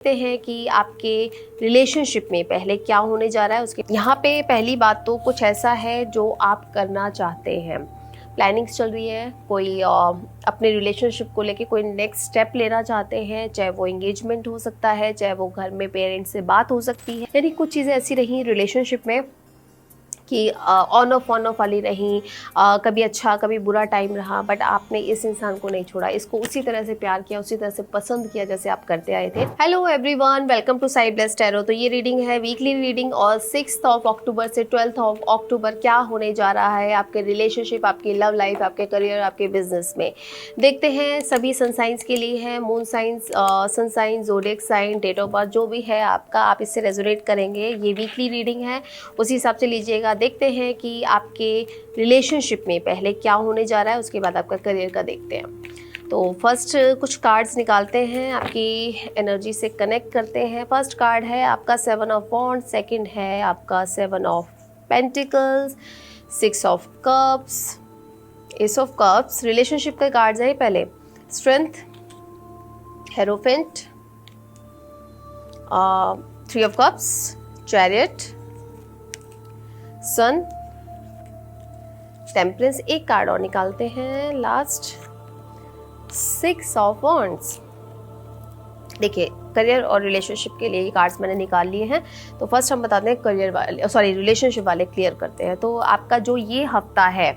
देखते हैं कि आपके रिलेशनशिप में पहले क्या होने जा रहा है। उसके यहाँ पे पहली बात तो कुछ ऐसा है जो आप करना चाहते हैं, प्लानिंग्स चल रही है, कोई अपने रिलेशनशिप को लेके कोई नेक्स्ट स्टेप लेना चाहते हैं, चाहे वो एंगेजमेंट हो सकता है, चाहे वो घर में पेरेंट्स से बात हो सकती है। यानी कुछ चीज़ें ऐसी रही रिलेशनशिप में कि ऑन ऑफ वाली रहीं, कभी अच्छा कभी बुरा टाइम रहा, बट आपने इस इंसान को नहीं छोड़ा, इसको उसी तरह से प्यार किया, उसी तरह से पसंद किया जैसे आप करते आए थे। Hello everyone, welcome to Sai Blessed Tarot. तो ये रीडिंग है वीकली रीडिंग और 6 अक्टूबर से 12 अक्टूबर क्या होने जा रहा है आपके रिलेशनशिप, आपकी लव लाइफ, आपके करियर, आपके बिजनेस में। देखते हैं सभी सन साइंस के लिए है, moon signs, sun signs, zodiac sign, date of birth जो भी है आपका, आप इससे रेजोनेट करेंगे। ये वीकली रीडिंग है, उसी हिसाब से लीजिएगा। देखते हैं कि आपके रिलेशनशिप में पहले क्या होने जा रहा है, उसके बाद आपका करियर का देखते हैं। तो फर्स्ट कुछ कार्ड्स निकालते हैं, आपकी एनर्जी से कनेक्ट करते हैं। फर्स्ट कार्ड है आपका 7 ऑफ वॉन्ड्स, सेकंड है आपका 7 of pentacles, 6 of cups, ace of cups. Relationship के कार्ड्स हैं पहले strength, hierophant, 3 of cups, chariot, sun, temperance. एक कार्ड और निकालते हैं लास्ट, 6 ऑफ वॉन्ड्स। देखिए करियर और रिलेशनशिप के लिए ये कार्ड्स मैंने निकाल लिए हैं। तो फर्स्ट हम बताते हैं करियर वाले, रिलेशनशिप वाले क्लियर करते हैं। तो आपका जो ये हफ्ता है,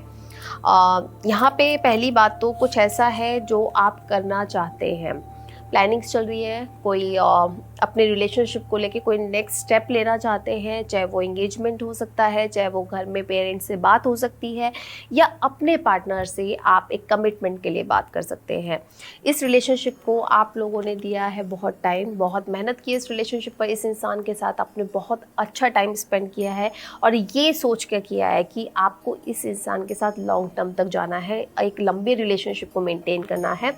यहाँ पे पहली बात तो कुछ ऐसा है जो आप करना चाहते हैं, प्लानिंग्स चल रही है, कोई अपने रिलेशनशिप को लेके कोई नेक्स्ट स्टेप लेना चाहते हैं, चाहे वो एंगेजमेंट हो सकता है, चाहे वो घर में पेरेंट्स से बात हो सकती है, या अपने पार्टनर से आप एक कमिटमेंट के लिए बात कर सकते हैं। इस रिलेशनशिप को आप लोगों ने दिया है बहुत टाइम, बहुत मेहनत की इस रिलेशनशिप पर, इस इंसान के साथ आपने बहुत अच्छा टाइम स्पेंड किया है और ये सोच के किया है कि आपको इस इंसान के साथ लॉन्ग टर्म तक जाना है, एक लंबी रिलेशनशिप को मेंटेन करना है।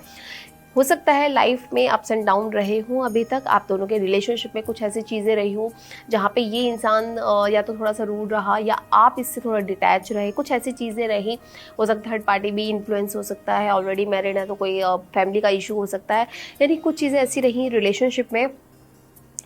हो सकता है लाइफ में अप्स एंड डाउन रहे हों, अभी तक आप दोनों के रिलेशनशिप में कुछ ऐसी चीज़ें रही हों जहाँ पे ये इंसान या तो थोड़ा सा रूड रहा या आप इससे थोड़ा डिटैच रहे, कुछ ऐसी चीज़ें रही। हो सकता है थर्ड पार्टी भी इन्फ्लुएंस हो सकता है, ऑलरेडी मैरिड है तो कोई फैमिली का इशू हो सकता है। यानी कुछ चीज़ें ऐसी रही रिलेशनशिप में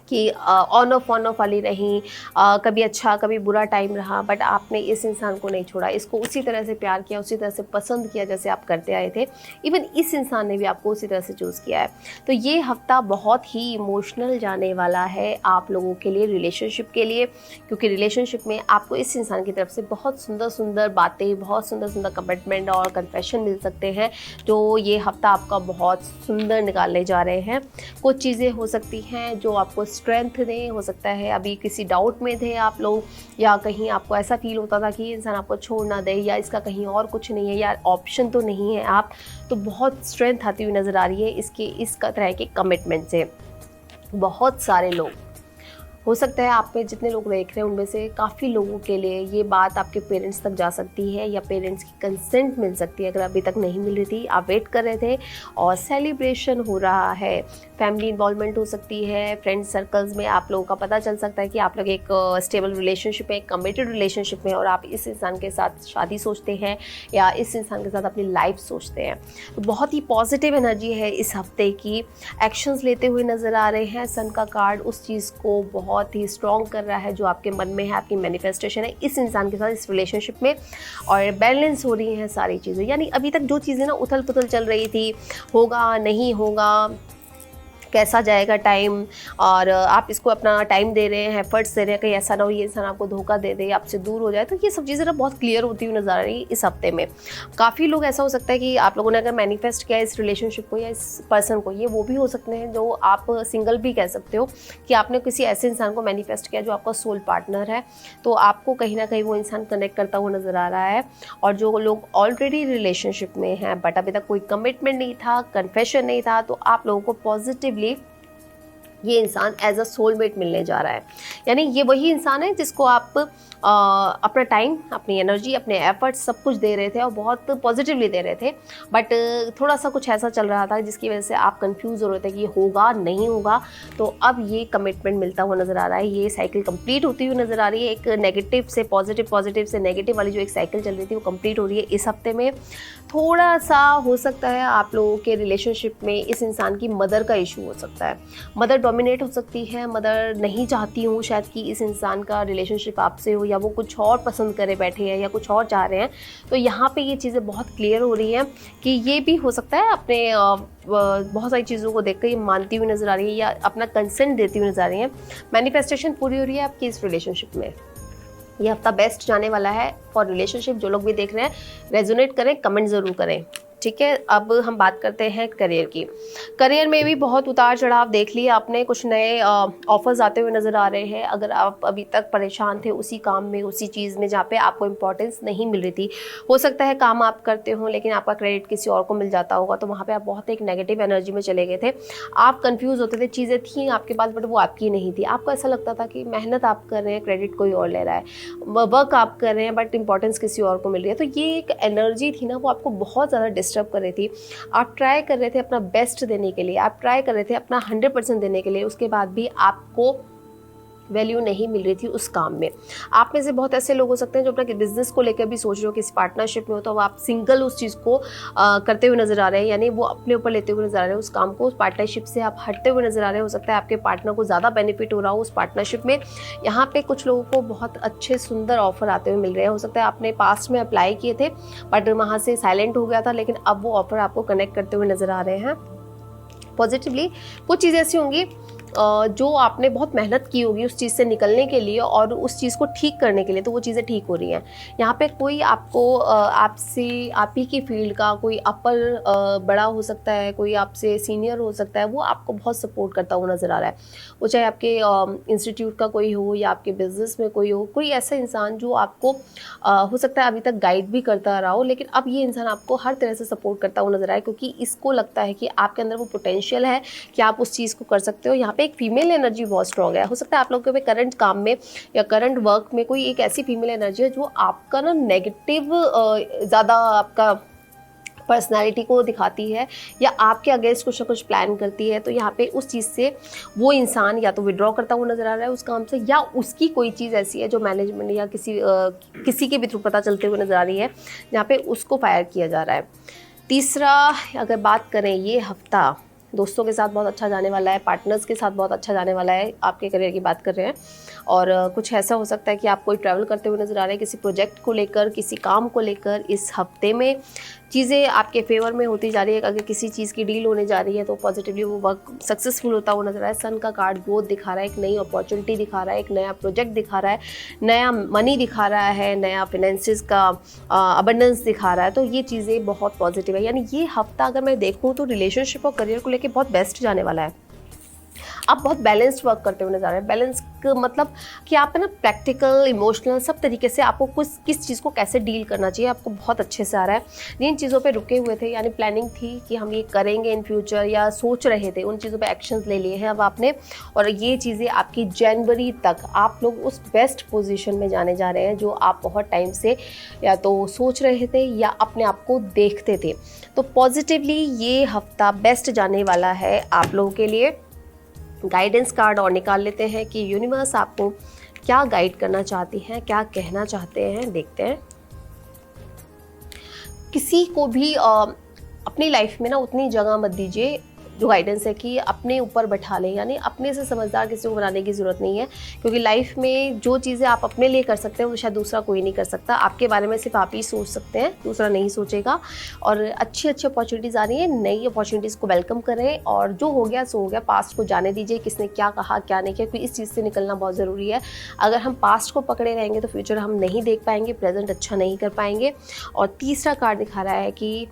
कि ऑन ऑफ वाली रहीं, कभी अच्छा कभी बुरा टाइम रहा, बट आपने इस इंसान को नहीं छोड़ा, इसको उसी तरह से प्यार किया, उसी तरह से पसंद किया जैसे आप करते आए थे। इवन इस इंसान ने भी आपको उसी तरह से चूज़ किया है। तो ये हफ्ता बहुत ही इमोशनल जाने वाला है आप लोगों के लिए, रिलेशनशिप के लिए, क्योंकि रिलेशनशिप में आपको इस इंसान की तरफ से बहुत सुंदर सुंदर बातें, बहुत सुंदर सुंदर कमिटमेंट और कन्फेशन मिल सकते हैं, जो ये हफ्ता आपका बहुत सुंदर निकालने जा रहे हैं। कुछ चीज़ें हो सकती हैं जो आपको स्ट्रेंथ दें, हो सकता है अभी किसी डाउट में थे आप लोग, या कहीं आपको ऐसा फील होता था कि ये इंसान आपको छोड़ ना दे, या इसका कहीं और कुछ नहीं है, या ऑप्शन तो नहीं है आप, तो बहुत स्ट्रेंथ आती हुई नज़र आ रही है इस तरह के कमिटमेंट से। बहुत सारे लोग, हो सकता है आप में जितने लोग देख रहे हैं उनमें से काफ़ी लोगों के लिए ये बात आपके पेरेंट्स तक जा सकती है, या पेरेंट्स की कंसेंट मिल सकती है। अगर अभी तक नहीं मिल रही थी, आप वेट कर रहे थे और सेलिब्रेशन हो रहा है, फैमिली इन्वॉल्वमेंट हो सकती है, फ्रेंड सर्कल्स में आप लोगों का पता चल सकता है कि आप लोग एक स्टेबल रिलेशनशिप में, एक कमिटेड रिलेशनशिप में, और आप इस इंसान के साथ शादी सोचते हैं या इस इंसान के साथ अपनी लाइफ सोचते हैं। तो बहुत ही पॉजिटिव एनर्जी है इस हफ्ते की, एक्शंस लेते हुए नज़र आ रहे हैं। सन का कार्ड उस चीज़ को बहुत ही स्ट्रॉन्ग कर रहा है जो आपके मन में है, आपकी मैनिफेस्टेशन है इस इंसान के साथ इस रिलेशनशिप में, और बैलेंस हो रही हैं सारी चीज़ें। यानी अभी तक जो चीज़ें ना उथल पुथल चल रही थी, होगा नहीं होगा, कैसा जाएगा टाइम, और आप इसको अपना टाइम दे रहे हैं, एफर्ट्स दे रहे हैं, कहीं ऐसा ना हो ये इंसान आपको धोखा दे दे, आपसे दूर हो जाए, तो ये सब चीज़ें ना बहुत क्लियर होती हुई नज़र आ रही है इस हफ्ते में। काफ़ी लोग, ऐसा हो सकता है कि आप लोगों ने अगर मैनिफेस्ट किया इस रिलेशनशिप को या इस पर्सन को, ये वो भी हो सकते हैं जो आप सिंगल भी कह सकते हो, कि आपने किसी ऐसे इंसान को मैनिफेस्ट किया जो आपका सोल पार्टनर है, तो आपको कहीं ना कहीं वो इंसान कनेक्ट करता हुआ नज़र आ रहा है। और जो लोग ऑलरेडी रिलेशनशिप में हैं बट अभी तक कोई कमिटमेंट नहीं था, कन्फेशन नहीं था, तो आप लोगों को पॉजिटिवली ये इंसान एज अ सोलमेट मिलने जा रहा है। यानी ये वही इंसान है जिसको आप अपना टाइम, अपनी एनर्जी, अपने एफर्ट्स सब कुछ दे रहे थे और बहुत पॉजिटिवली दे रहे थे, बट थोड़ा सा कुछ ऐसा चल रहा था जिसकी वजह से आप कंफ्यूज हो रहे थे कि होगा नहीं होगा। तो अब ये कमिटमेंट मिलता हुआ नज़र आ रहा है, ये साइकिल कंप्लीट होती हुई नज़र आ रही है। एक नेगेटिव से पॉजिटिव, पॉजिटिव से नेगेटिव वाली जो एक साइकिल चल रही थी वो कंप्लीट हो रही है इस हफ्ते में। थोड़ा सा हो सकता है आप लोगों के रिलेशनशिप में इस इंसान की मदर का इशू हो सकता है, मदर टर्मिनेट हो सकती है, मदर नहीं चाहती हूँ शायद कि इस इंसान का रिलेशनशिप आपसे हो, या वो कुछ और पसंद करे बैठे हैं या कुछ और चाह रहे हैं। तो यहाँ पे ये चीज़ें बहुत क्लियर हो रही हैं कि ये भी हो सकता है अपने बहुत सारी चीज़ों को देखकर ये मानती हुई नज़र आ रही है या अपना कंसेंट देती हुई नज़र आ रही है। मैनिफेस्टेशन पूरी हो रही है आपकी इस रिलेशनशिप में। ये हफ्ता बेस्ट जाने वाला है फॉर रिलेशनशिप। जो लोग भी देख रहे हैं रेजोनेट करें, कमेंट ज़रूर करें, ठीक है। अब हम बात करते हैं करियर की। करियर में भी बहुत उतार चढ़ाव देख लिए आपने, कुछ नए ऑफर्स आते हुए नज़र आ रहे हैं। अगर आप अभी तक परेशान थे उसी काम में, उसी चीज़ में जहाँ पे आपको इम्पोर्टेंस नहीं मिल रही थी, हो सकता है काम आप करते हो लेकिन आपका क्रेडिट किसी और को मिल जाता होगा, तो वहाँ पर आप बहुत एक नेगेटिव एनर्जी में चले गए थे। आप कन्फ्यूज़ होते थे, चीज़ें थी आपके पास बट वो आपकी नहीं थी। आपको ऐसा लगता था कि मेहनत आप कर रहे हैं, क्रेडिट कोई और ले रहा है, वर्क आप कर रहे हैं बट इंपॉर्टेंस किसी और को मिल रही है। तो ये एक एनर्जी थी ना, वो आपको बहुत ज़्यादा डिस्टर्ब कर रही थी। आप ट्राई कर रहे थे अपना बेस्ट देने के लिए, आप ट्राई कर रहे थे अपना 100% देने के लिए, उसके बाद भी आपको वैल्यू नहीं मिल रही थी उस काम में। आप में से बहुत ऐसे लोग हो सकते हैं जो अपना बिजनेस को लेकर भी सोच रहे हो, किसी पार्टनरशिप में हो तो आप सिंगल उस चीज़ को करते हुए नजर आ रहे हैं, यानी वो अपने ऊपर लेते हुए नजर आ रहे हैं उस काम को। उस पार्टनरशिप से आप हटते हुए नजर आ रहे हैं। हो सकता है आपके पार्टनर को ज़्यादा बेनिफिट हो रहा हो उस पार्टनरशिप में। यहाँ पे कुछ लोगों को बहुत अच्छे सुंदर ऑफर आते हुए मिल रहे हैं। हो सकता है आपने पास्ट में अप्लाई किए थे बट वहाँ से साइलेंट हो गया था, लेकिन अब वो ऑफर आपको कनेक्ट करते हुए नजर आ रहे हैं पॉजिटिवली। कुछ चीज़ें ऐसी होंगी जो आपने बहुत मेहनत की होगी उस चीज़ से निकलने के लिए और उस चीज़ को ठीक करने के लिए, तो वो चीज़ें ठीक हो रही हैं। यहाँ पे कोई आपको आपसे आप ही की फील्ड का कोई अपर बड़ा हो सकता है, कोई आपसे सीनियर हो सकता है, वो आपको बहुत सपोर्ट करता हुआ नज़र आ रहा है। वो चाहे आपके इंस्टीट्यूट का कोई हो या आपके बिजनेस में कोई हो, कोई ऐसा इंसान जो आपको हो सकता है अभी तक गाइड भी करता रहा हो, लेकिन अब ये इंसान आपको हर तरह से सपोर्ट करता हुआ नज़र आए, क्योंकि इसको लगता है कि आपके अंदर वो पोटेंशियल है कि आप उस चीज़ को कर सकते हो। यहाँ एक फीमेल एनर्जी बहुत स्ट्रॉन्ग है। हो सकता है आप लोगों के करंट काम में या करंट वर्क में कोई एक ऐसी फीमेल एनर्जी है जो आपका ना नेगेटिव ज़्यादा आपका पर्सनालिटी को दिखाती है या आपके अगेंस्ट कुछ ना कुछ प्लान करती है। तो यहाँ पे उस चीज़ से वो इंसान या तो विड्रॉ करता हुआ नज़र आ रहा है उस काम से, या उसकी कोई चीज़ ऐसी है जो मैनेजमेंट या किसी के भी थ्रू पता चलते हुए नज़र आ रही है, जहाँ पे उसको फायर किया जा रहा है। तीसरा, अगर बात करें ये हफ्ता दोस्तों के साथ बहुत अच्छा जाने वाला है, पार्टनर्स के साथ बहुत अच्छा जाने वाला है। आपके करियर की बात कर रहे हैं और कुछ ऐसा हो सकता है कि आप कोई ट्रैवल करते हुए नज़र आ रहे हैं किसी प्रोजेक्ट को लेकर, किसी काम को लेकर। इस हफ्ते में चीज़ें आपके फेवर में होती जा रही है। अगर किसी चीज़ की डील होने जा रही है तो पॉजिटिवली वो वर्क सक्सेसफुल होता हुआ नजर आ रहा है। सन का कार्ड ग्रोथ दिखा रहा है, एक नई अपॉर्चुनिटी दिखा रहा है, एक नया प्रोजेक्ट दिखा रहा है, नया मनी दिखा रहा है, नया फिनेंसेस का अबंडेंस दिखा रहा है। तो ये चीज़ें बहुत पॉजिटिव है। यानी ये हफ्ता अगर मैं देखूँ तो रिलेशनशिप और करियर को लेकर बहुत बेस्ट जाने वाला है। आप बहुत बैलेंस्ड वर्क करते हुए नजर आ रहे हैं। बैलेंस मतलब कि आप है ना प्रैक्टिकल, इमोशनल, सब तरीके से आपको किस चीज़ को कैसे डील करना चाहिए आपको बहुत अच्छे से आ रहा है। जिन चीज़ों पे रुके हुए थे, यानी प्लानिंग थी कि हम ये करेंगे इन फ्यूचर या सोच रहे थे, उन चीज़ों पे एक्शंस ले लिए हैं अब आपने, और ये चीज़ें आपकी जनवरी तक आप लोग उस बेस्ट पोजीशन में जाने जा रहे हैं जो आप बहुत टाइम से या तो सोच रहे थे या अपने आप को देखते थे। तो पॉजिटिवली ये हफ्ता बेस्ट जाने वाला है आप लोगों के लिए। गाइडेंस कार्ड और निकाल लेते हैं कि यूनिवर्स आपको क्या गाइड करना चाहती हैं, क्या कहना चाहते हैं, देखते हैं। किसी को भी अपनी लाइफ में ना उतनी जगह मत दीजिए जो गाइडेंस है कि अपने ऊपर बैठा लें, यानी अपने से समझदार किसी को बनाने की ज़रूरत नहीं है, क्योंकि लाइफ में जो चीज़ें आप अपने लिए कर सकते हैं वो शायद दूसरा कोई नहीं कर सकता। आपके बारे में सिर्फ आप ही सोच सकते हैं, दूसरा नहीं सोचेगा। और अच्छी अच्छी अपॉर्चुनिटीज़ आ रही हैं, नई अपॉर्चुनिटीज़ को वेलकम करें और जो हो गया सो हो गया। पास्ट को जाने दीजिए, किसने क्या कहा क्या नहीं किया, क्योंकि इस चीज़ से निकलना बहुत ज़रूरी है। अगर हम पास्ट को पकड़े रहेंगे तो फ्यूचर हम नहीं देख पाएंगे, प्रेजेंट अच्छा नहीं कर पाएंगे। और तीसरा कार्ड दिखा रहा है कि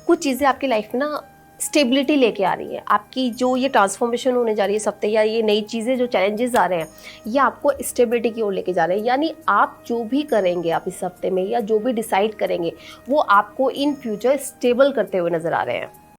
कुछ चीज़ें आपकी लाइफ में ना स्टेबिलिटी लेके आ रही है। आपकी जो ये ट्रांसफॉर्मेशन होने जा रही है सप्ते, या ये नई चीज़ें जो चैलेंजेस आ रहे हैं, ये आपको स्टेबिलिटी की ओर लेके जा रहे हैं। यानी आप जो भी करेंगे आप इस हफ्ते में, या जो भी डिसाइड करेंगे, वो आपको इन फ्यूचर स्टेबल करते हुए नज़र आ रहे हैं।